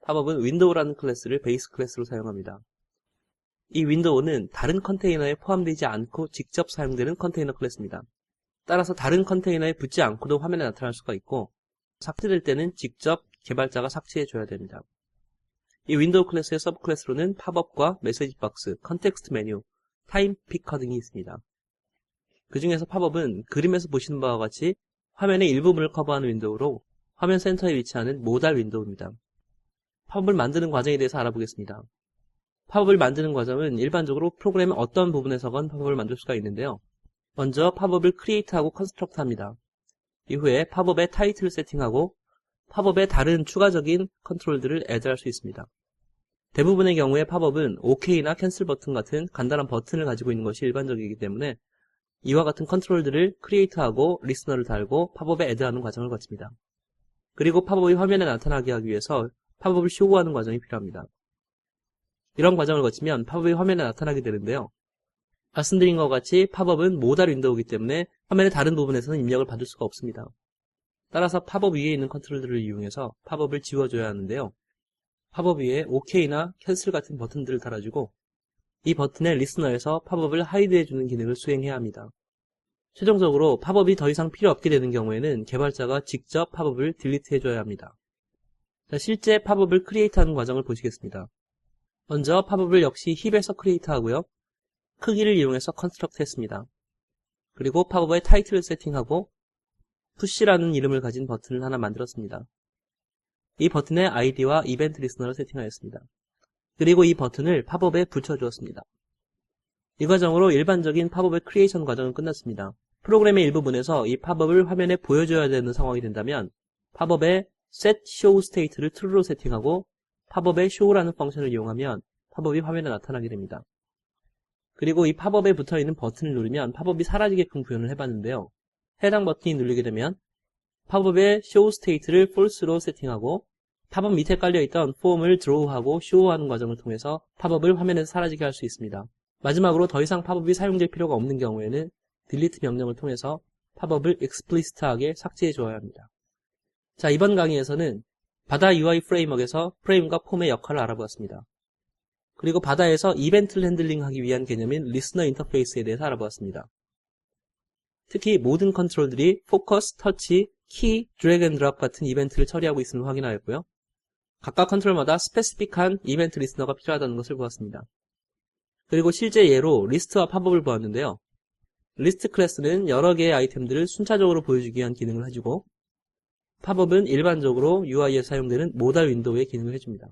팝업은 윈도우라는 클래스를 베이스 클래스로 사용합니다. 이 윈도우는 다른 컨테이너에 포함되지 않고 직접 사용되는 컨테이너 클래스입니다. 따라서 다른 컨테이너에 붙지 않고도 화면에 나타날 수가 있고 삭제될 때는 직접 개발자가 삭제해줘야 됩니다. 이 윈도우 클래스의 서브 클래스로는 팝업과 메시지 박스, 컨텍스트 메뉴, 타임 피커 등이 있습니다. 그 중에서 팝업은 그림에서 보시는 바와 같이 화면의 일부분을 커버하는 윈도우로 화면 센터에 위치하는 모달 윈도우입니다. 팝업을 만드는 과정에 대해서 알아보겠습니다. 팝업을 만드는 과정은 일반적으로 프로그램의 어떤 부분에서건 팝업을 만들 수가 있는데요. 먼저 팝업을 크리에이트하고 컨스트럭트 합니다. 이후에 팝업의 타이틀을 세팅하고 팝업에 다른 추가적인 컨트롤들을 애드할 수 있습니다. 대부분의 경우에 팝업은 OK나 캔슬 버튼 같은 간단한 버튼을 가지고 있는 것이 일반적이기 때문에 이와 같은 컨트롤들을 크리에이트하고 리스너를 달고 팝업에 애드하는 과정을 거칩니다. 그리고 팝업이 화면에 나타나게 하기 위해서 팝업을 쇼하는 과정이 필요합니다. 이런 과정을 거치면 팝업이 화면에 나타나게 되는데요. 말씀드린 것 같이 팝업은 모달 윈도우이기 때문에 화면의 다른 부분에서는 입력을 받을 수가 없습니다. 따라서 팝업 위에 있는 컨트롤들을 이용해서 팝업을 지워줘야 하는데요. 팝업 위에 OK나 캔슬 같은 버튼들을 달아주고 이 버튼의 리스너에서 팝업을 하이드해주는 기능을 수행해야 합니다. 최종적으로 팝업이 더 이상 필요 없게 되는 경우에는 개발자가 직접 팝업을 딜리트해줘야 합니다. 자, 실제 팝업을 크리에이트하는 과정을 보시겠습니다. 먼저 팝업을 역시 힙에서 크리에이트하고요. 크기를 이용해서 컨스트럭트 했습니다. 그리고 팝업의 타이틀을 세팅하고 푸시라는 이름을 가진 버튼을 하나 만들었습니다. 이 버튼의 아이디와 이벤트 리스너를 세팅하였습니다. 그리고 이 버튼을 팝업에 붙여주었습니다. 이 과정으로 일반적인 팝업의 크리에이션 과정은 끝났습니다. 프로그램의 일부분에서 이 팝업을 화면에 보여줘야 되는 상황이 된다면 팝업의 set show state를 true로 세팅하고 팝업의 show라는 펑션을 이용하면 팝업이 화면에 나타나게 됩니다. 그리고 이 팝업에 붙어있는 버튼을 누르면 팝업이 사라지게끔 구현을 해봤는데요. 해당 버튼이 눌리게 되면 팝업의 show state를 false로 세팅하고 팝업 밑에 깔려있던 폼을 draw하고 show하는 과정을 통해서 팝업을 화면에서 사라지게 할 수 있습니다. 마지막으로 더 이상 팝업이 사용될 필요가 없는 경우에는 delete 명령을 통해서 팝업을 explicit하게 삭제해 줘야 합니다. 자, 이번 강의에서는 바다 UI 프레임워크에서 프레임과 폼의 역할을 알아보았습니다. 그리고 바다에서 이벤트를 핸들링하기 위한 개념인 리스너 인터페이스에 대해서 알아보았습니다. 특히 모든 컨트롤들이 포커스, 터치, 키, 드래그 앤 드롭 같은 이벤트를 처리하고 있음을 확인하였고요. 각각 컨트롤마다 스페시픽한 이벤트 리스너가 필요하다는 것을 보았습니다. 그리고 실제 예로 리스트와 팝업을 보았는데요. 리스트 클래스는 여러 개의 아이템들을 순차적으로 보여주기 위한 기능을 해주고 팝업은 일반적으로 UI에 사용되는 모달 윈도우의 기능을 해줍니다.